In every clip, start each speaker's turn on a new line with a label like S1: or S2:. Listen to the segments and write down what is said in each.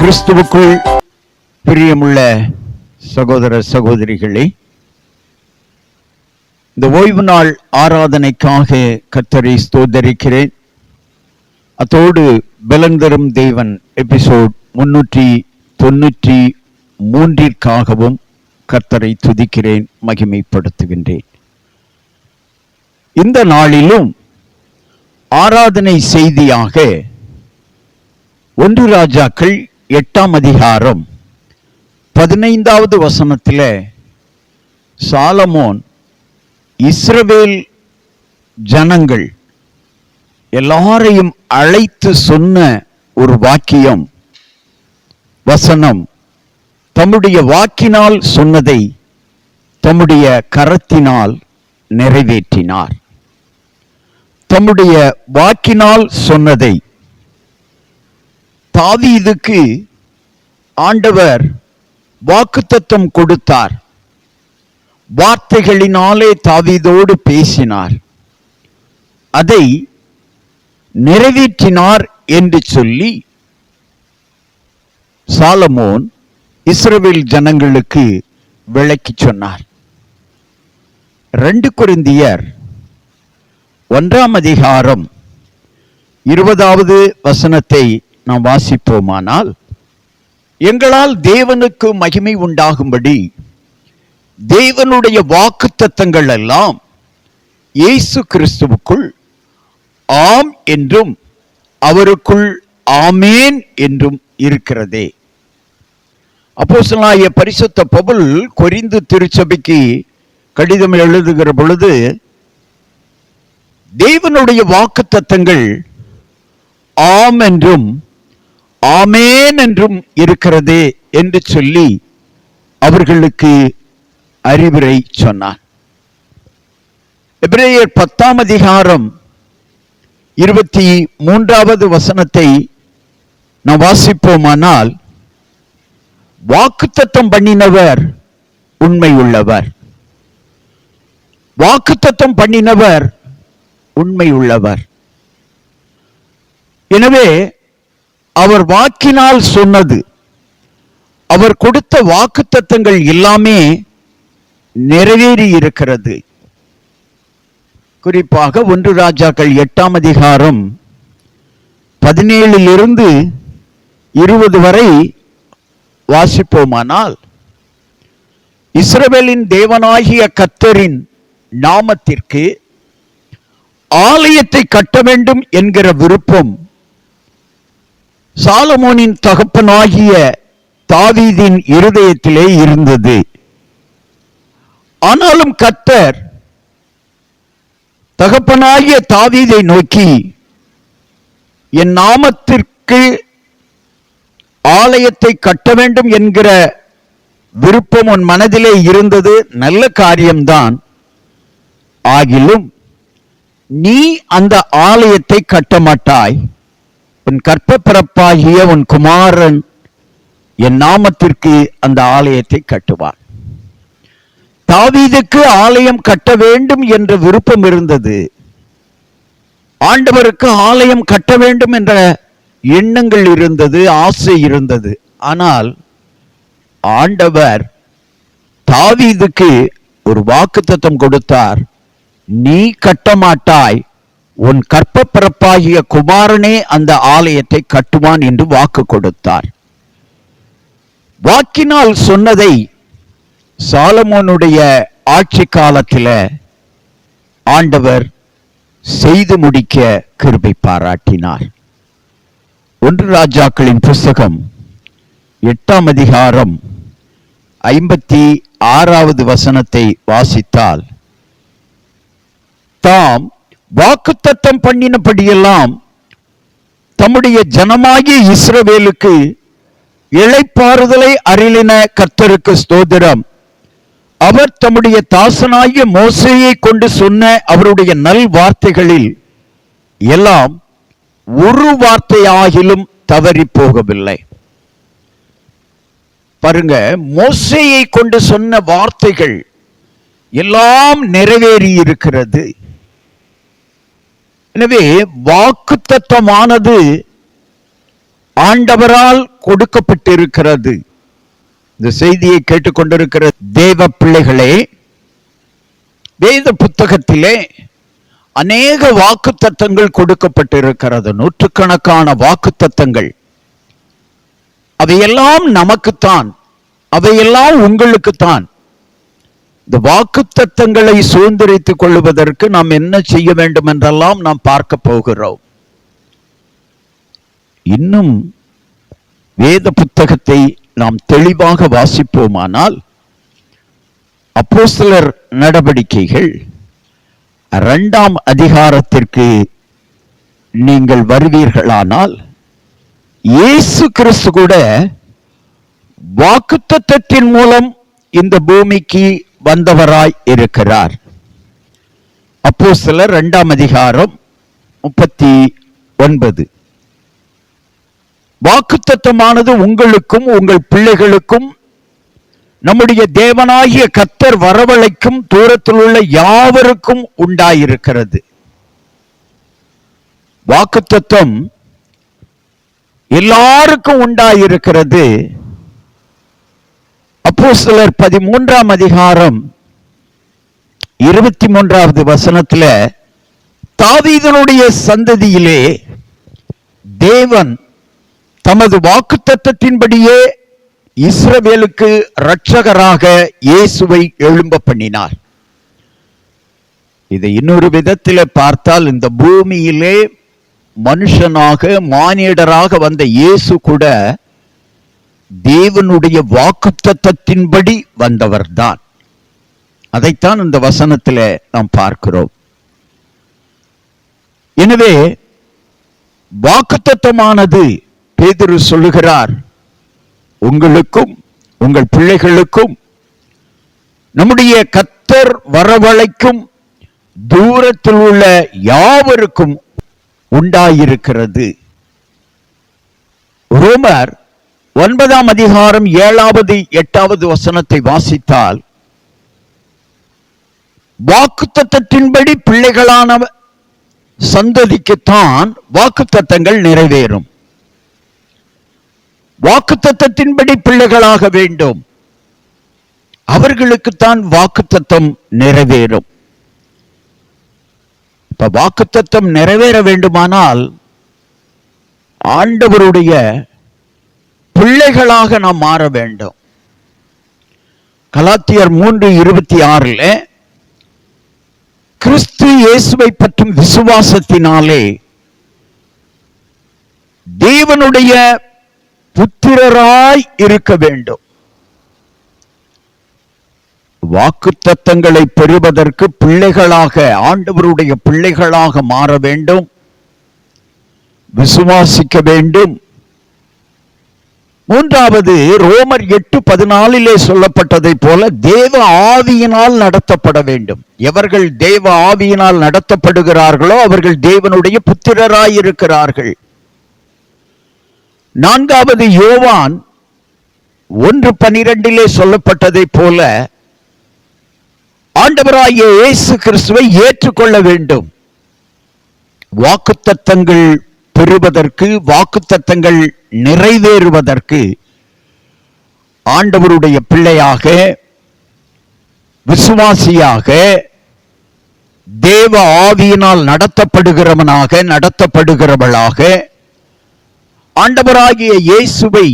S1: கிறிஸ்துவுக்குள் பிரியமுள்ள சகோதர சகோதரிகளே, இந்த ஓய்வு நாள் ஆராதனைக்காக கர்த்தரை ஸ்தோத்தரிக்கிறேன். அத்தோடு பலன் தரும் தேவன் எபிசோட் 393 கர்த்தரை துதிக்கிறேன், மகிமைப்படுத்துகின்றேன். இந்த நாளிலும் ஆராதனை செய்தியாக 1 ராஜாக்கள் 8ஆம் அதிகாரம் 15வது வசனத்தில் சாலமோன் இஸ்ரவேல் ஜனங்கள் எல்லாரையும் அழைத்து சொன்ன ஒரு வாக்கியம், வசனம், தம்முடைய வாக்கினால் சொன்னதை தம்முடைய கரத்தினால் நிறைவேற்றினார். தம்முடைய வாக்கினால் சொன்னதை தாவீதுக்கு ஆண்டவர் வாக்குத்தத்தம் கொடுத்தார். வார்த்தைகளினாலே தாவீதோடு பேசினார், அதை நிறைவேற்றினார் என்று சொல்லி சாலமோன் இஸ்ரவேல் ஜனங்களுக்கு விளக்கி சொன்னார். 2 கொரிந்தியர் 1ஆம் அதிகாரம் 20வது வசனத்தை நாம் வாசிப்போமானால், எங்களால் தேவனுக்கு மகிமை உண்டாகும்படி தேவனுடைய வாக்குத்தத்தங்கள் எல்லாம் இயேசு கிறிஸ்துவுக்குள் ஆம் என்றும் அவருக்குள் ஆமேன் என்றும் இருக்கிறதே. அப்போஸ்தலனாகிய பரிசுத்த பவுல் கொரிந்து திருச்சபைக்கு கடிதம் எழுதுகிற பொழுது, தேவனுடைய வாக்குத்தத்தங்கள் ஆம் என்றும் ஆமேன் என்றும் இருக்கிறதே என்று சொல்லி அவர்களுக்கு அறிவுரை சொன்னார். எபிரேயர் 10ஆம் அதிகாரம் 23வது வசனத்தை நாம் வாசிப்போமானால், வாக்குத்தத்தம் பண்ணினவர் உண்மை உள்ளவர், வாக்குத்தத்தம் பண்ணினவர் உண்மை உள்ளவர். எனவே அவர் வாக்கினால் சொன்னது, அவர் கொடுத்த வாக்குத்தத்தங்கள் எல்லாமே நிறைவேறி இருக்கிறது. குறிப்பாக 1 ராஜாக்கள் 8ஆம் அதிகாரம் 17 20 வரை வாசிப்போமானால், இஸ்ரவேலின் தேவனாகிய கர்த்தரின் நாமத்திற்கு ஆலயத்தை கட்ட வேண்டும் என்கிற விருப்பம் சாலமோனின் தகப்பனாகிய தாவீதின் இருதயத்திலே இருந்தது. ஆனாலும் கர்த்தர் தகப்பனாகிய தாவீதை நோக்கி, என் நாமத்திற்கு ஆலயத்தை கட்ட வேண்டும் என்கிற விருப்பம் உன் மனதிலே இருந்தது, நல்ல காரியம்தான். ஆகிலும் நீ அந்த ஆலயத்தை கட்ட மாட்டாய், உன் கற்பப்பிறப்பாகிய உன் குமாரன் என் நாமத்திற்கு அந்த ஆலயத்தை கட்டுவார். தாவீதுக்கு ஆலயம் கட்ட வேண்டும் என்ற விருப்பம் இருந்தது, ஆண்டவருக்கு ஆலயம் கட்ட வேண்டும் என்ற எண்ணங்கள் இருந்தது, ஆசை இருந்தது. ஆனால் ஆண்டவர் தாவீதுக்கு ஒரு வாக்குத்தத்தம் கொடுத்தார், நீ கட்ட மாட்டாய், உன் கற்பப்பிறப்பாகிய குமாரனே அந்த ஆலயத்தை கட்டுவான் என்று வாக்கு கொடுத்தார். வாக்கினால் சொன்னதை சாலமோனுடைய ஆட்சி காலத்தில் ஆண்டவர் செய்து முடிக்க கிருபை பாராட்டினார். 1 ராஜாக்களின் புஸ்தகம் 8ஆம் அதிகாரம் 56வது வசனத்தை வாசித்தால், தாம் வாக்குத்தத்தம் பண்ணினபடியெல்லாம் தம்முடைய ஜனமாகிய இஸ்ரவேலுக்கு இளைப்பாறுதலை அருளின கர்த்தருக்கு ஸ்தோத்திரம். அவர் தம்முடைய தாசனாகிய மோசேயை கொண்டு சொன்ன அவருடைய நல் வார்த்தைகளில் எல்லாம் ஒரு வார்த்தையாகிலும் தவறி போகவில்லை. பாருங்க, மோசேயை கொண்டு சொன்ன வார்த்தைகள் எல்லாம் நிறைவேறி இருக்கிறது. எனவே வாக்குத்தத்தமானது ஆண்டவரால் கொடுக்கப்பட்டிருக்கிறது. இந்த செய்தியை கேட்டுக்கொண்டிருக்கிற தேவ பிள்ளைகளே, வேத புத்தகத்திலே அநேக வாக்குத்தத்தங்கள் கொடுக்கப்பட்டிருக்கிறது. நூற்றுக்கணக்கான வாக்குத்தத்தங்கள். அவையெல்லாம் நமக்குத்தான், அவையெல்லாம் உங்களுக்குத்தான். இந்த வாக்குத்தத்தங்களை சுதந்திரித்துக் கொள்வதற்கு நாம் என்ன செய்ய வேண்டும் என்றெல்லாம் நாம் பார்க்க போகிறோம். இன்னும் வேத புத்தகத்தை நாம் தெளிவாக வாசிப்போமானால், அப்போஸ்தலர் நடவடிக்கைகள் 2ஆம் அதிகாரத்திற்கு நீங்கள் வருவீர்களானால், இயேசு கிறிஸ்து கூட வாக்குத்தத்தத்தின் மூலம் இந்த பூமிக்கு வந்தவராய் இருக்கிறார். அப்போஸ்தலர் 2ஆம் அதிகாரம் 39. வாக்குத்தத்தமானது உங்களுக்கும் உங்கள் பிள்ளைகளுக்கும் நம்முடைய தேவனாகிய கர்த்தர் வரவழைக்கும் தூரத்தில் உள்ள யாவருக்கும் உண்டாயிருக்கிறது. வாக்குத்தத்தம் எல்லாருக்கும் உண்டாயிருக்கிறது. அப்போஸ்தலர் 13ஆம் அதிகாரம் 23வது வசனத்துல, தாவீதினுடைய சந்ததியிலே தேவன் தமது வாக்குத்தத்தத்தின்படியே இஸ்ரவேலுக்கு இரட்சகராக இயேசுவை எழும்ப பண்ணினார். இதை இன்னொரு விதத்தில் பார்த்தால், இந்த பூமியிலே மனுஷனாக மானிடராக வந்த இயேசு கூட தேவனுடைய வாக்குத்தத்தத்தின்படி வந்தவர்தான். அதைத்தான் இந்த வசனத்தில் நாம் பார்க்கிறோம். எனவே வாக்குத்தத்தமானது, பேதுரு சொல்லுகிறார், உங்களுக்கும் உங்கள் பிள்ளைகளுக்கும் நம்முடைய கர்த்தர் வரவழைக்கும் தூரத்தில் உள்ள யாவருக்கும் உண்டாயிருக்கிறது. ரோமர் 9ஆம் அதிகாரம் 7வது 8வது வசனத்தை வாசித்தால், வாக்குத்தத்தத்தின்படி பிள்ளைகளான சந்ததிக்குத்தான் வாக்குத்தத்தங்கள் நிறைவேறும். வாக்குத்தத்தத்தின்படி பிள்ளைகளாக வேண்டும், அவர்களுக்குத்தான் வாக்குத்தத்தம் நிறைவேறும். இப்ப வாக்குத்தத்தம் நிறைவேற வேண்டுமானால் ஆண்டவருடைய பிள்ளைகளாக நாம் மாற வேண்டும். கலாத்தியர் 3:26 கிறிஸ்து இயேசுவை பற்றும் விசுவாசத்தினாலே தேவனுடைய புத்திரராய் இருக்க வேண்டும். வாக்குத்தத்தங்களை பெறுவதற்கு பிள்ளைகளாக, ஆண்டவருடைய பிள்ளைகளாக மாற வேண்டும், விசுவாசிக்க வேண்டும். மூன்றாவது, ரோமர் 8:14 சொல்லப்பட்டதை போல தேவ ஆவியினால் நடத்தப்பட வேண்டும். எவர்கள் தேவ ஆவியினால் நடத்தப்படுகிறார்களோ அவர்கள் தேவனுடைய புத்திரராய் இருக்கிறார்கள். நான்காவது, யோவான் 1:12 சொல்லப்பட்டதை போல ஆண்டவராகிய இயேசு கிறிஸ்துவை ஏற்றுக்கொள்ள வேண்டும். வாக்குத்தத்தங்கள் பெறுவதற்கு, வாக்குத்தத்தங்கள் நிறைவேறுவதற்கு ஆண்டவருடைய பிள்ளையாக, விசுவாசியாக, தேவ ஆவியினால் நடத்தப்படுகிறவனாக, நடத்தப்படுகிறவளாக, ஆண்டவராகிய இயேசுவை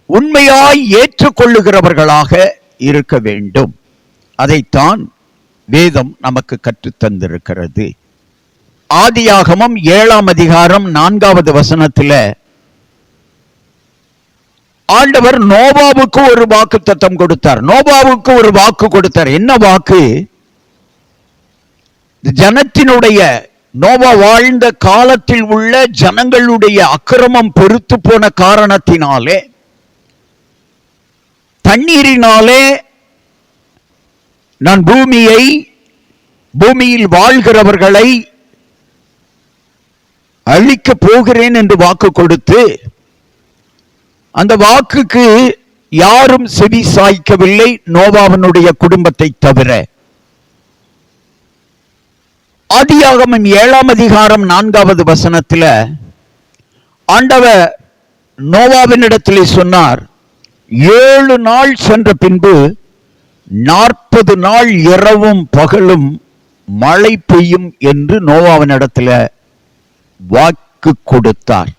S1: உண்மையாய் ஏற்றுக்கொள்ளுகிறவர்களாக இருக்க வேண்டும். அதைத்தான் வேதம் நமக்கு கற்றுத்தந்திருக்கிறது. ஆதியாகமம் 7ஆம் அதிகாரம் 4வது வசனத்தில் ஆண்டவர் நோவாவுக்கு ஒரு வாக்குத்தத்தம் கொடுத்தார். நோவாவுக்கு ஒரு வாக்கு கொடுத்தார். என்ன வாக்கு? ஜனத்தினுடைய, நோவா வாழ்ந்த காலத்தில் உள்ள ஜனங்களுடைய அக்கிரமம் பெருத்து போன காரணத்தினாலே, தண்ணீரினாலே நான் பூமியில் வாழ்கிறவர்களை அழிக்க போகிறேன் என்று வாக்கு கொடுத்து, அந்த வாக்குக்கு யாரும் செவி சாய்க்கவில்லை, நோவாவினுடைய குடும்பத்தை தவிர. ஆதியாகமம் 7ஆம் அதிகாரம் 4வது வசனத்தில் ஆண்டவர் நோவாவினிடத்திலே சொன்னார், 7 நாள் சென்ற பின்பு 40 நாள் இரவும் பகலும் மழை பெய்யும் என்று நோவாவினிடத்தில் வாக்கு கொடுத்தார்.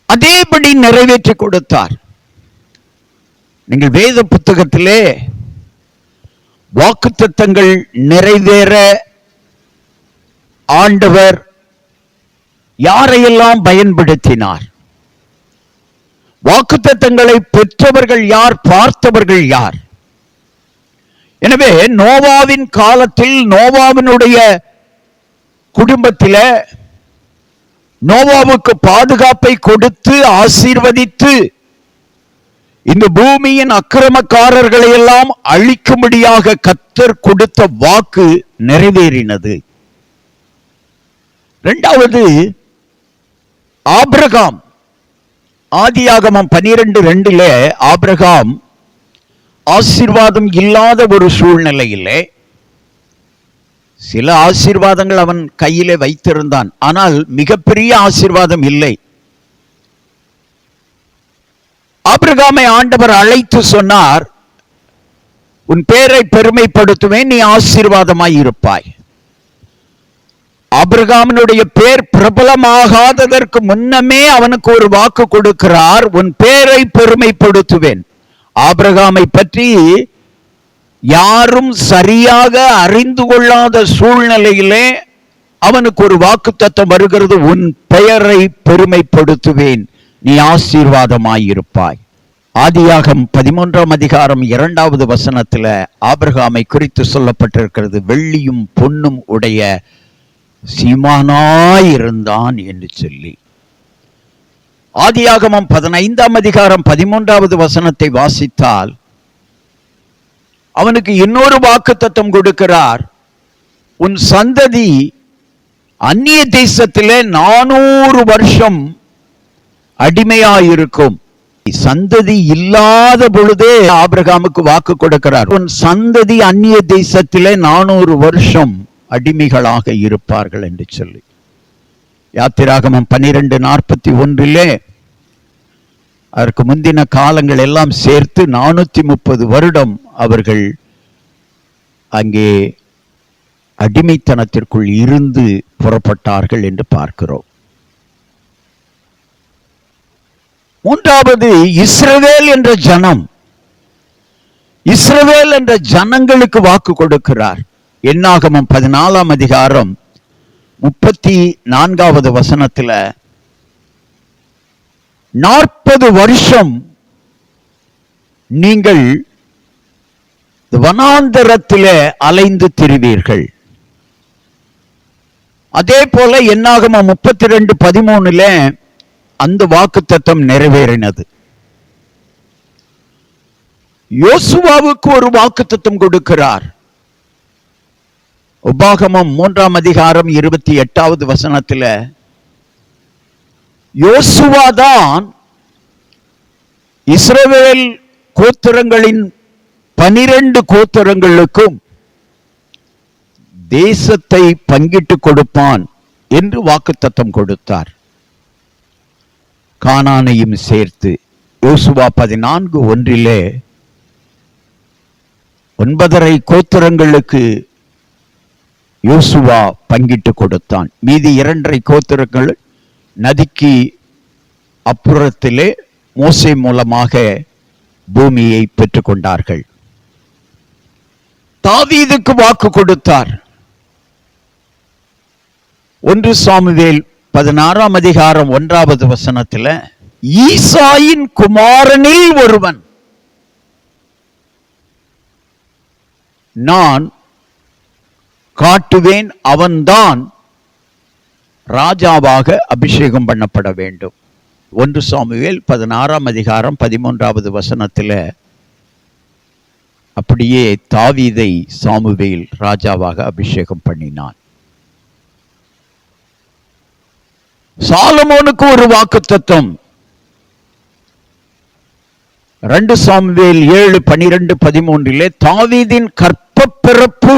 S1: அதேபடி நிறைவேற்றி கொடுத்தார். நீங்கள் வேத புத்தகத்திலே வாக்குத்தத்தங்கள் நிறைவேற ஆண்டவர் யாரையெல்லாம் பயன்படுத்தினார், வாக்குத்தத்தங்களை பெற்றவர்கள் யார், பார்த்தவர்கள் யார்? எனவே நோவாவின் காலத்தில் நோவாவினுடைய குடும்பத்தில் நோவாவுக்கு பாதுகாப்பை கொடுத்து ஆசீர்வதித்து இந்த பூமியின் அக்கிரமக்காரர்களை எல்லாம் அழிக்கும்படியாக கர்த்தர் கொடுத்த வாக்கு நிறைவேறினது. இரண்டாவது, ஆபிரகாம். ஆதியாகமம் 12:2 ஆபிரகாம் ஆசீர்வாதம் இல்லாத ஒரு சூழ்நிலையிலே சில ஆசீர்வாதங்கள் அவன் கையிலே வைத்திருந்தான், ஆனால் மிகப்பெரிய ஆசீர்வாதம் இல்லை. ஆபிரகாமை ஆண்டவர் அழைத்து சொன்னார், உன் பேரை பெருமைப்படுத்துவேன், நீ ஆசீர்வாதமாய் இருப்பாய். ஆபிரகாமினுடைய பேர் பிரபலமாகாததற்கு முன்னமே அவனுக்கு ஒரு வாக்கு கொடுக்கிறார், உன் பேரை பெருமைப்படுத்துவேன். ஆபிரகாமை பற்றி யாரும் சரியாக அறிந்து கொள்ளாத சூழ்நிலையிலே அவனுக்கு ஒரு வாக்குத்தத்தம் வருகிறது, உன் பெயரை பெருமைப்படுத்துவேன், நீ ஆசீர்வாதமாயிருப்பாய். ஆதியாகமம் 13:2 வசனத்தில் ஆபிரகாமை குறித்து சொல்லப்பட்டிருக்கிறது, வெள்ளியும் பொன்னும் உடைய சீமானாயிருந்தான் என்று சொல்லி. ஆதியாகமம் 15:13 வசனத்தை வாசித்தால் அவனுக்கு இன்னொரு வாக்குத்தத்தம் கொடுக்கிறார், உன் சந்ததி அந்நிய தேசத்திலே 400 வருஷம் அடிமையாயிருக்கும். சந்ததி இல்லாத பொழுதே ஆபிரகாமுக்கு வாக்கு கொடுக்கிறார், உன் சந்ததி அந்நிய தேசத்திலே 400 வருஷம் அடிமைகளாக இருப்பார்கள் என்று சொல்லி. யாத்திராகமம் 12:41 அதற்கு முந்தின காலங்கள் எல்லாம் சேர்த்து 430 வருடம் அவர்கள் அங்கே அடிமைத்தனத்திற்குள் இருந்து புறப்பட்டார்கள் என்று பார்க்கிறோம். மூன்றாவது, இஸ்ரவேல் என்ற ஜனம். இஸ்ரவேல் என்ற ஜனங்களுக்கு வாக்கு கொடுக்கிறார். என்னாகமம் 14:34 வசனத்தில் 40 வருஷம் நீங்கள் வனாந்தரத்திலே அலைந்து திரிவீர்கள். அதே போல என்னாகமம் 32:13 அந்த வாக்குத்தத்தம் நிறைவேறினது. யோசுவாவுக்கு ஒரு வாக்குத்தத்தம் கொடுக்கிறார். உபாகமம் 3:28 வசனத்தில் யோசுவாதான் இஸ்ரவேல் கோத்திரங்களின் 12 கோத்திரங்களுக்கும் தேசத்தை பங்கிட்டு கொடுப்பான் என்று வாக்குத்தத்தம் கொடுத்தார், கானானையும் சேர்த்து. யோசுவா 14:1 9.5 கோத்திரங்களுக்கு யோசுவா பங்கிட்டு கொடுத்தான். மீதி 2.5 கோத்திரங்கள் நதிக்கு அப்புறத்திலே மோசே மூலமாக பூமியை பெற்றுக் கொண்டார்கள். தாவீதுக்கு வாக்கு கொடுத்தார். 1 சாமுவேல் 16:1 வசனத்தில் ஈசாயின் குமாரனில் ஒருவன் நான் காட்டுவேன், அவன்தான் ராஜாவாக அபிஷேகம் பண்ணப்பட வேண்டும். 1 சாமுவேல் 16:13 வசனத்தில் அப்படியே தாவீதை சாமுவேல் ராஜாவாக அபிஷேகம் பண்ணினான். சாலமோனுக்கு ஒரு வாக்குத்தத்தம். 2 சாமுவேல் 7:12-13 தாவீதின் கற்பப்பிறப்பு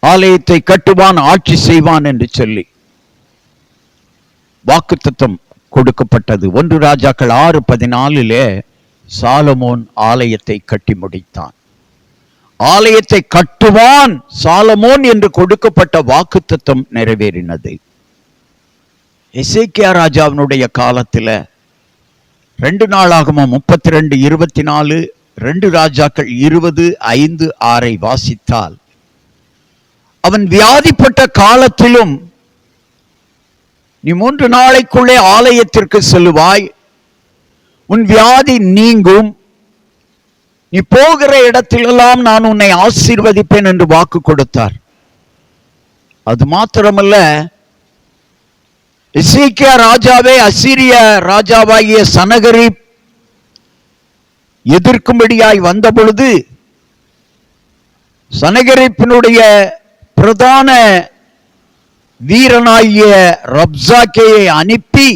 S1: ஆலயத்தை கட்டுவான், ஆட்சி செய்வான் என்று சொல்லி. வாக்குத்தத்தம் கொடுக்கப்பட்டது. 1 ராஜாக்கள் 6:14 சாலமோன் ஆலயத்தை கட்டி முடித்தான். ஆலயத்தை கட்டுவான் சாலமோன் என்று கொடுக்கப்பட்ட வாக்குத்தத்தம் நிறைவேறினது. எசேக்கியா ராஜாவினுடைய காலத்தில் 2 நாளாகமம் 32:24, 2 ராஜாக்கள் 20:5-6 வாசித்தால், அவன் வியாதிப்பட்ட காலத்திலும் நீ 3 நாளைக்குள்ளே ஆலயத்திற்கு செல்லுவாய், உன் வியாதி நீங்கும், நீ போகிற இடத்திலெல்லாம் நான் உன்னை ஆசீர்வதிப்பேன் என்று வாக்கு கொடுத்தார். அது மாத்திரமல்ல, எசேக்கியா ராஜாவே அசீரிய ராஜாவாகிய சனகரிப் எதிர்க்கும்படியாய் வந்த பொழுது சனகரிப்பினுடைய பிரதான வீரனாகிய ரப்சாக்கேயை அனுப்பி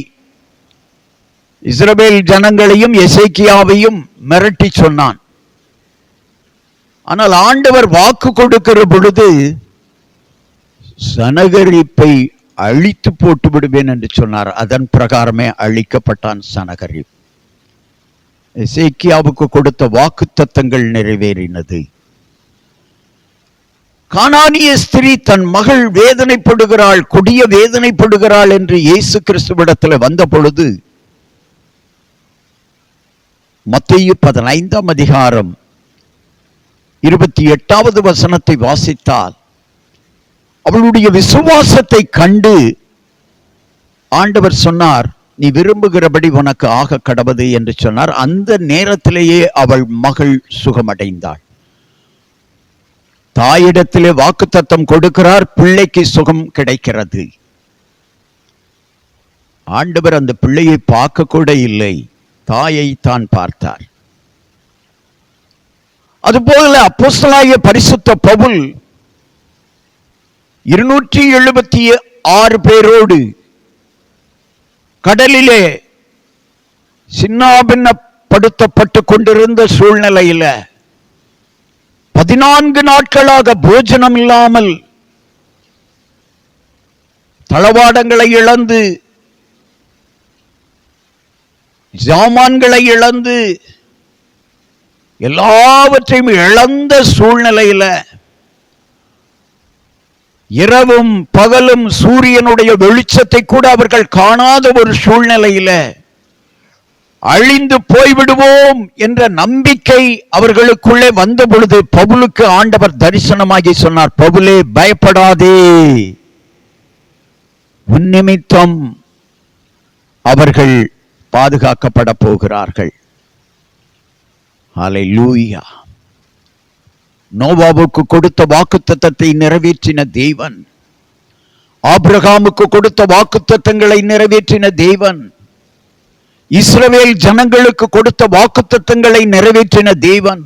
S1: இஸ்ரவேல் ஜனங்களையும் எசேக்கியாவையும் மிரட்டி சொன்னான். ஆனால் ஆண்டவர் வாக்கு கொடுக்கிற பொழுது சனகரிப்பை அழித்து போட்டு விடுவேன் என்று சொன்னார். அதன் பிரகாரமே அழிக்கப்பட்டான் சனகரிப். எசேக்கியாவுக்கு கொடுத்த வாக்குத்தத்தங்கள் நிறைவேறினது. கானானிய ஸ்திரீ தன் மகள் வேதனைப்படுகிறாள், கொடிய வேதனைப்படுகிறாள் என்று இயேசு கிறிஸ்துவிடத்தில் வந்த பொழுது மத்தேயு 15:28 வசனத்தை வாசித்தால், அவளுடைய விசுவாசத்தை கண்டு ஆண்டவர் சொன்னார், நீ விரும்புகிறபடி உனக்கு ஆக கடவது என்று சொன்னார். அந்த நேரத்திலேயே அவள் மகள் சுகமடைந்தாள். தாயிடத்திலே வாக்குத்தத்தம் கொடுக்கிறார், பிள்ளைக்கு சுகம் கிடைக்கிறது. ஆண்டவர் அந்த பிள்ளையை பார்க்க கூட இல்லை, தாயை தான் பார்த்தார். அதுபோல அப்போஸ்தலனாகிய பரிசுத்த பவுல் 276 பேரோடு கடலிலே சின்னாபின்னப்படுத்தப்பட்டு கொண்டிருந்த சூழ்நிலையில 14 நாட்களாக போஜனம் இல்லாமல் தளவாடங்களை இழந்து, ஜாமான்களை இழந்து, எல்லாவற்றையும் இழந்த சூழ்நிலையில இரவும் பகலும் சூரியனுடைய வெளிச்சத்தை கூட அவர்கள் காணாத ஒரு சூழ்நிலையில அழிந்து போய்விடுவோம் என்ற நம்பிக்கை அவர்களுக்குள்ளே வந்த பொழுது பவுலுக்கு ஆண்டவர் தரிசனமாகி சொன்னார், பவுலே பயப்படாதே, உன் நிமித்தம் அவர்கள் பாதுகாக்கப்பட போகிறார்கள். ஹல்லேலூயா. நோவாவுக்கு கொடுத்த வாக்குத்தத்தத்தை நிறைவேற்றின தேவன், ஆபிரகாமுக்கு கொடுத்த வாக்குத்தத்தங்களை நிறைவேற்றின தேவன், இஸ்ரவேல் ஜனங்களுக்கு கொடுத்த வாக்குத்தத்தங்களை நிறைவேற்றின தேவன்,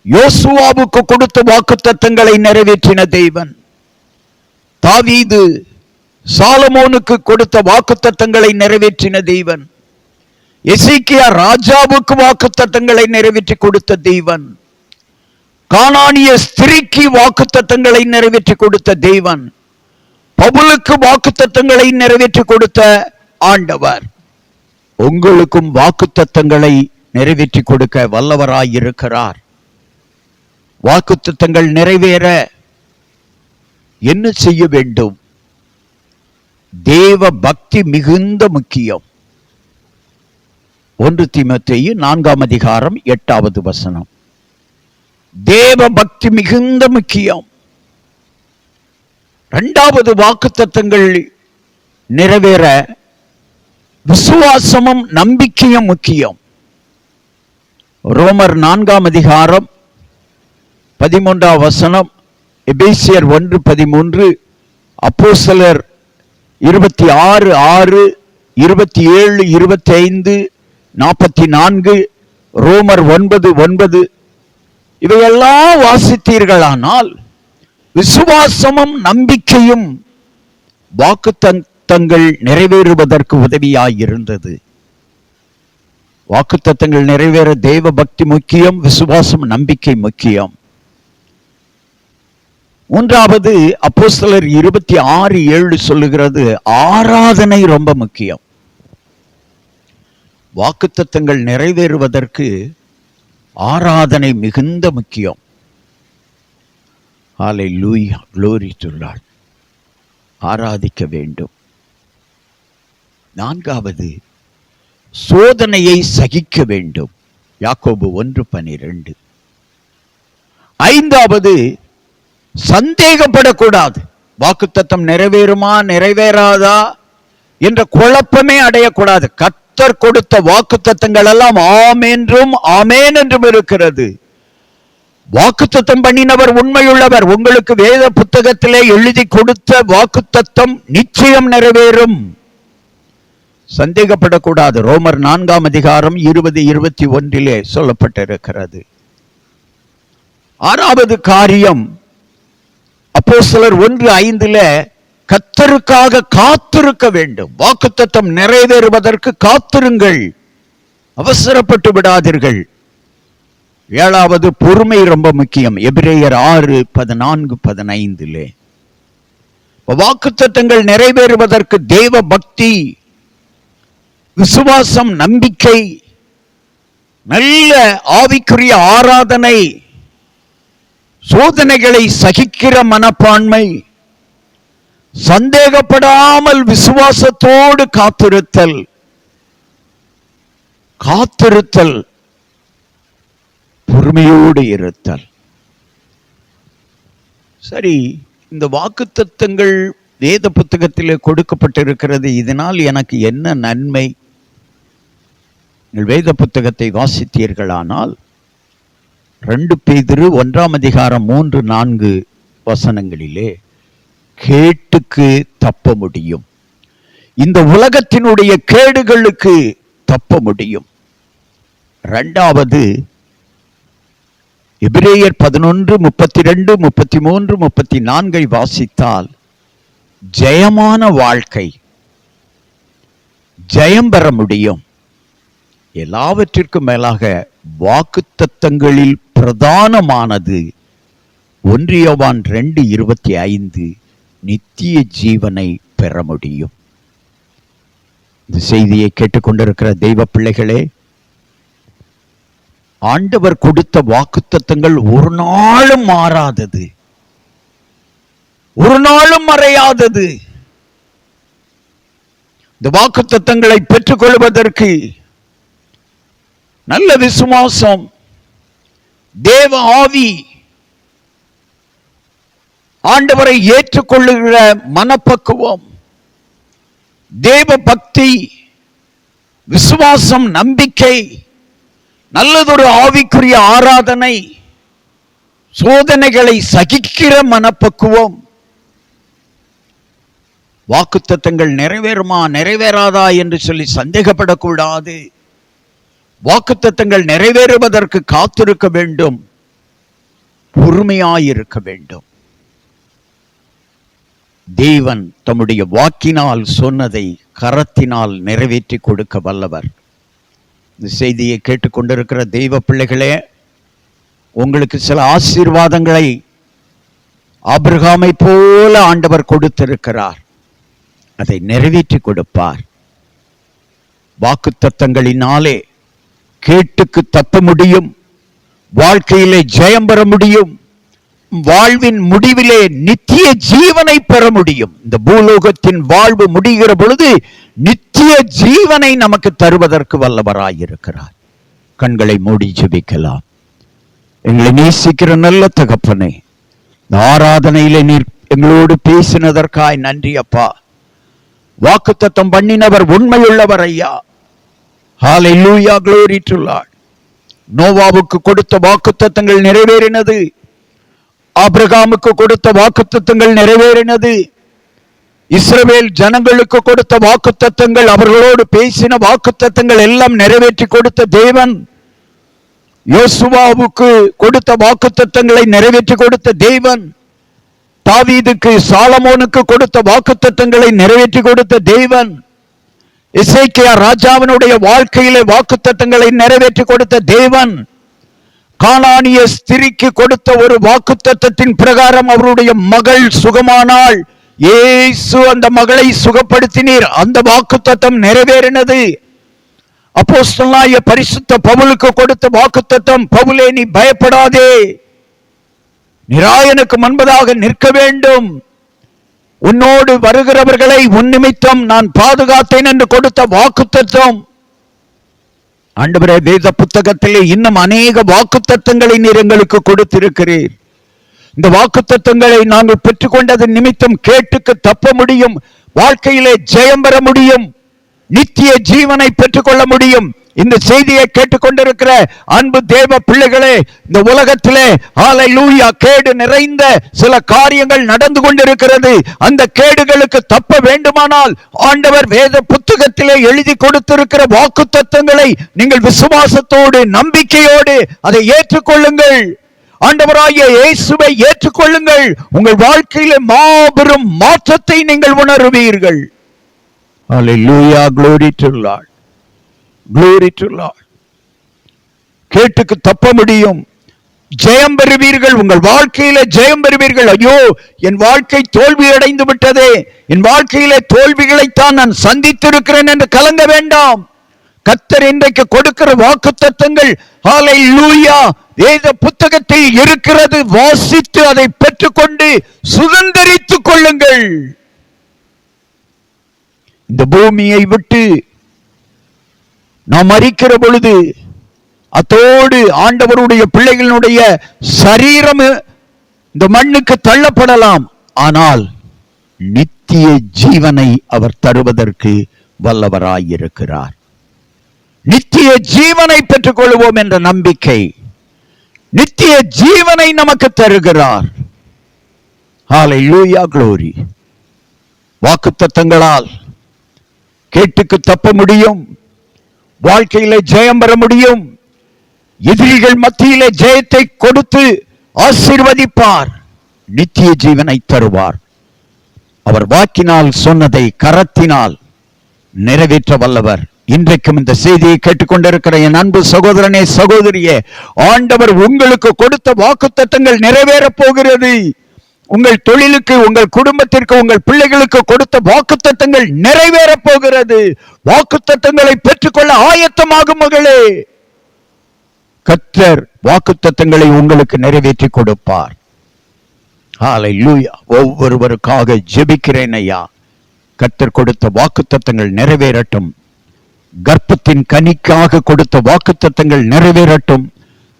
S1: யோசுவாவுக்கு கொடுத்த வாக்குத்தத்தங்களை நிறைவேற்றின தேவன், தாவீது சாலமோனுக்கு கொடுத்த வாக்குத்தத்தங்களை நிறைவேற்றின தேவன், எசேக்கியா ராஜாவுக்கு வாக்குத்தத்தங்களை நிறைவேற்றி கொடுத்த தேவன், கானானிய ஸ்திரீக்கு வாக்குத்தத்தங்களை நிறைவேற்றி கொடுத்த தேவன், பவுலுக்கு வாக்குத்தத்தங்களை நிறைவேற்றி கொடுத்த ஆண்டவர் உங்களுக்கும் வாக்குத்தத்தங்களை நிறைவேற்றி கொடுக்க வல்லவராயிருக்கிறார். வாக்குத்தத்தங்கள் நிறைவேற என்ன செய்ய வேண்டும்? தேவ பக்தி மிகுந்த முக்கியம். 1 தீமோத்தேயு 4:8 வசனம். தேவ பக்தி மிகுந்த முக்கியம். 2வது வாக்குத்தத்தங்கள் நிறைவேற விசுவாசமும் நம்பிக்கையும் முக்கியம். ரோமர் 4:13 வசனம், எபேசியர் 1:13, அப்போஸ்தலர் 26:6, 27, 25, 44, ரோமர் 9:9 இவையெல்லாம் வாசித்தீர்களானால் விசுவாசமும் நம்பிக்கையும் வாக்குத்தத்தங்கள் நிறைவேறுவதற்கு உதவியாயிருந்தது. வாக்குத்தத்தங்கள் நிறைவேற தேவ பக்தி முக்கியம், விசுவாசம் நம்பிக்கை முக்கியம். மூன்றாவது அப்போஸ்தலர் 26:7 சொல்லுகிறது, ஆராதனை ரொம்ப முக்கியம். வாக்குத்தத்தங்கள் நிறைவேறுவதற்கு ஆராதனை மிகுந்த முக்கியம். ஹல்லேலூயா, glory to Lord. ஆராதிக்க வேண்டும். நான்காவது, சோதனையை சகிக்க வேண்டும். யாக்கோபு 1:12. ஐந்தாவது, சந்தேகப்படக்கூடாது. வாக்குத்தத்தம் நிறைவேறுமா நிறைவேறாதா என்ற குழப்பமே அடையக்கூடாது. கர்த்தர் கொடுத்த வாக்குத்தத்தங்கள் எல்லாம் ஆம் என்றும் ஆமேன் என்றும் இருக்கிறது. வாக்குத்தத்தம் பண்ணினவர் உண்மையுள்ளவர். உங்களுக்கு வேத புத்தகத்திலே எழுதி கொடுத்த வாக்குத்தத்தம் நிச்சயம் நிறைவேறும். சந்தேகப்படக்கூடாது. ரோமர் 4:20-21 சொல்லப்பட்டிருக்கிறது. ஆறாவது காரியம், அப்போஸ்தலர் 1:5 கர்த்தருக்காக காத்திருக்க வேண்டும். வாக்குத்தத்தம் நிறைவேறுவதற்கு காத்திருங்கள், அவசரப்பட்டு விடாதீர்கள். ஏழாவது, பொறுமை ரொம்ப முக்கியம். எபிரேயர் 6:14-15. வாக்குத்தத்தங்கள் நிறைவேறுவதற்கு தேவ பக்தி, விசுவாசம், நம்பிக்கை, நல்ல ஆவிக்குரிய ஆராதனை, சோதனைகளை சகிக்கிற மனப்பான்மை, சந்தேகப்படாமல் விசுவாசத்தோடு காத்திருத்தல், பொறுமையோடு இருத்தல். சரி, இந்த வாக்குத்தத்தங்கள் வேத புத்தகத்திலே கொடுக்கப்பட்டிருக்கிறது. இதனால் எனக்கு என்ன நன்மை? வேத புத்தகத்தை வாசித்தீர்களானால் 2 பேதுரு 1:3-4 கேட்டுக்கு தப்ப முடியும். இந்த உலகத்தினுடைய கேடுகளுக்கு தப்ப முடியும். இரண்டாவது, எபிரேயர் 11:32-33-34 வாசித்தால் ஜெயமான வாழ்க்கை, ஜெயம் பெற முடியும். எல்லாவற்றிற்கும் மேலாக வாக்குத்தத்தங்களில் பிரதானமானது 1 யோவான் 2:25 நித்திய ஜீவனை பெற முடியும். இந்த செய்தியை கேட்டுக்கொண்டிருக்கிற தெய்வ பிள்ளைகளே, ஆண்டவர் கொடுத்த வாக்குத்தத்தங்கள் ஒரு நாளும் மாறாதது, ஒரு நாளும் மறையாதது. இந்த வாக்குத்தத்தங்களை பெற்றுக்கொள்வதற்கு நல்ல விசுவாசம், தேவ ஆவி, ஆண்டவரை ஏற்றுக்கொள்ளுகிற மனப்பக்குவம், தேவ பக்தி, விசுவாசம், நம்பிக்கை, நல்லதொரு ஆவிக்குரிய ஆராதனை, சோதனைகளை சகிக்கிற மனப்பக்குவம். வாக்குத்தத்தங்கள் நிறைவேறுமா நிறைவேறாதா என்று சொல்லி சந்தேகப்படக்கூடாது. வாக்குத்தத்தங்கள் நிறைவேறுவதற்கு காத்திருக்க வேண்டும், பொறுமையாயிருக்க வேண்டும். தேவன் தம்முடைய வாக்கினால் சொன்னதை கரத்தினால் நிறைவேற்றி கொடுக்க வல்லவர். இந்த செய்தியை கேட்டுக்கொண்டிருக்கிற தெய்வ பிள்ளைகளே, உங்களுக்கு சில ஆசீர்வாதங்களை ஆபிரகாமை போல ஆண்டவர் கொடுத்திருக்கிறார். அதை நிறைவேற்றி கொடுப்பார். வாக்குத்தத்தங்களினாலே கேட்டுக்கு தப்ப முடியும், வாழ்க்கையிலே ஜெயம் பெற முடியும், வாழ்வின் முடிவிலே நித்திய ஜீவனை பெற முடியும். இந்த பூலோகத்தின் வாழ்வு முடிகிற பொழுது நித்திய ஜீவனை நமக்கு தருவதற்கு வல்லவராயிருக்கிறார். கண்களை மூடி ஜெபிக்கலாம். எங்களை நேசிக்கிற நல்ல தகப்பனே, இந்த ஆராதனையிலே நீர் எங்களோடு பேசினதற்காய் நன்றி அப்பா. வாக்குத்தத்தம் பண்ணினவர் உண்மையுள்ளவர் ஐயா. ஹல்லேலூயா, glory to Lord. நோவாவுக்கு கொடுத்த வாக்குத்தத்தங்கள் நிறைவேறினது, ஆபிரகாமுக்கு கொடுத்த வாக்குத்தத்தங்கள் நிறைவேறினது, இஸ்ரவேல் ஜனங்களுக்கு கொடுத்த வாக்குத்தத்தங்கள், அவர்களோடு பேசின வாக்குத்தத்தங்கள் எல்லாம் நிறைவேற்றி கொடுத்த தேவன், யோசுவாவுக்கு கொடுத்த வாக்குத்தத்தங்களை நிறைவேற்றி கொடுத்த தேவன், தாவீதுக்கு சாலமோனுக்கு கொடுத்த வாக்குத்தத்தங்களை நிறைவேற்றி கொடுத்த தேவன், எசேக்கியா ராஜாவினுடைய வாழ்க்கையிலே வாக்குத்தத்தங்களை நிறைவேற்றி கொடுத்த தேவன், கானானிய ஸ்திரிக்கு கொடுத்த ஒரு வாக்குத்தத்தத்தின் பிரகாரம் அவருடைய மகள் சுகமானாள். இயேசு அந்த மகளை சுகப்படுத்தினீர். அந்த வாக்குத்தத்தம் நிறைவேறினது. அப்போஸ்தலனாகிய பரிசுத்த பவுலுக்கு கொடுத்த வாக்குத்தத்தம், பவுலே நீ பயப்படாதே, நிராயனுக்கு முன்பதாக நிற்க வேண்டும், உன்னோடு வருகிறவர்களை உன் நிமித்தம் நான் பாதுகாத்தேன் என்று கொடுத்த வாக்குத்தத்தம். ஆண்டவரே, வேத புத்தகத்திலே இன்னும் அநேக வாக்குத்தத்தங்களை நீர் எங்களுக்கு கொடுத்திருக்கிறீர். இந்த வாக்குத்தத்தங்களை நாங்கள் பெற்றுக்கொண்டதன் நிமித்தம் கேட்டுக்கு தப்ப முடியும், வாழ்க்கையிலே ஜெயம் பெற முடியும், நித்திய ஜீவனை பெற்றுக்கொள்ள முடியும். இந்த செய்தியை கேட்டுக்கொண்டிருக்கிற அன்பு தேவ பிள்ளைகளே, இந்த உலகத்திலே ஹல்லேலூயா கேடு நிறைந்த சில காரியங்கள் நடந்து கொண்டிருக்கிறது. அந்த கேடுகளுக்கு தப்ப வேண்டுமானால் ஆண்டவர் வேத புத்தகத்திலே எழுதி கொடுத்திருக்கிற வாக்குத்தத்தங்களை நீங்கள் விசுவாசத்தோடு நம்பிக்கையோடு அதை ஏற்றுக்கொள்ளுங்கள். ஆண்டவராகிய இயேசுவை ஏற்றுக்கொள்ளுங்கள். உங்கள் வாழ்க்கையிலே மாபெரும் மாற்றத்தை நீங்கள் உணருவீர்கள். Hallelujah, glory to Lord, glory to Lord. கேட்டுக்கு தப்ப முடியும், ஜெயம் பெறுவீர்கள். உங்கள் வாழ்க்கையில ஜெயம் பெறுவீர்கள். ஐயோ, என் வாழ்க்கை தோல்வி அடைந்து விட்டதே, என் வாழ்க்கையிலே தோல்விகளைத்தான் நான் சந்தித்திருக்கிறேன் என்று கலங்க வேண்டாம். கர்த்தர் இன்றைக்கு கொடுக்கிற வாக்குத்தத்தங்கள் ஹல்லேலூயா வேத புத்தகத்தில் இருக்கிறது. வாசித்து அதை பெற்றுக்கொண்டு சுதந்தரித்துக் கொள்ளுங்கள். இந்த பூமியை விட்டு நாம் மரிக்கிற பொழுது அத்தோடு ஆண்டவருடைய பிள்ளைகளுடைய சரீரம் இந்த மண்ணுக்கு தள்ளப்படலாம். ஆனால் நித்திய ஜீவனை அவர் தருவதற்கு வல்லவராயிருக்கிறார். நித்திய ஜீவனை பெற்றுக் கொள்வோம் என்ற நம்பிக்கை, நித்திய ஜீவனை நமக்கு தருகிறார். ஹல்லேலூயா, glory. வாக்குத்தத்தங்களால் கேட்டுக்கு தப்ப முடியும், வாழ்க்கையிலே ஜெயம் பெற முடியும், எதிரிகள் மத்தியிலே ஜெயத்தை கொடுத்து ஆசீர்வதிப்பார், நித்திய ஜீவனை தருவார். அவர் வாக்கினால் சொன்னதை கரத்தினால் நிறைவேற்ற வல்லவர். இன்றைக்கும் இந்த செய்தியை கேட்டுக்கொண்டிருக்கிற என் அன்பு சகோதரனே, சகோதரியே, ஆண்டவர் உங்களுக்கு கொடுத்த வாக்குத்தத்தங்கள் நிறைவேறப் போகிறது. உங்கள் தொழிலுக்கு, உங்கள் குடும்பத்திற்கு, உங்கள் பிள்ளைகளுக்கு கொடுத்த வாக்குத்தத்தங்கள் நிறைவேறப் போகிறது. வாக்குத்தத்தங்களை பெற்றுக்கொள்ள ஆயத்தமாகும் மகளே. கர்த்தர் வாக்குத்தத்தங்களை உங்களுக்கு நிறைவேற்றி கொடுப்பார். ஹல்லேலூயா. ஒவ்வொருவருக்காக ஜெபிக்கிறேன் ஐயா. கர்த்தர் கொடுத்த வாக்குத்தத்தங்கள் நிறைவேறட்டும். கர்ப்பத்தின் கனிக்காக கொடுத்த வாக்குத்தத்தங்கள் நிறைவேறட்டும்.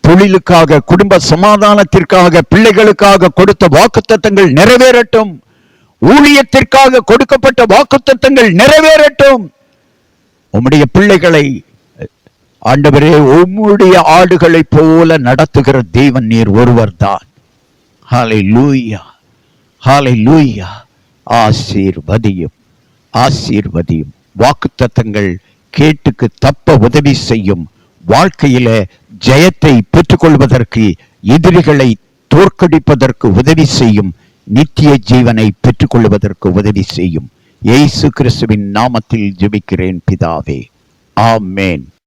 S1: தொழிலுக்காக, குடும்ப சமாதானத்திற்காக, பிள்ளைகளுக்காக கொடுத்த வாக்குத்தத்தங்கள் நிறைவேறட்டும். ஊழியத்திற்காக கொடுக்கப்பட்ட வாக்குத்தத்தங்கள் நிறைவேறட்டும். உம்முடைய பிள்ளைகளை ஆண்டவரே உம்முடைய ஆடுகளை போல நடத்துகிற தேவன் நீர் ஒருவர் தான். ஹல்லேலூயா, ஹல்லேலூயா. ஆசீர்வதியும், ஆசீர்வதியும். வாக்குத்தத்தங்கள் கேட்டுக்கு தப்ப உதவி செய்யும். வாழ்க்கையில ஜெயத்தை பெற்றுக்கொள்வதற்கு, எதிரிகளை தோற்கடிப்பதற்கு உதவி செய்யும். நித்திய ஜீவனை பெற்றுக்கொள்வதற்கு உதவி செய்யும். இயேசு கிறிஸ்துவின் நாமத்தில் ஜெபிக்கிறேன் பிதாவே, ஆமென்.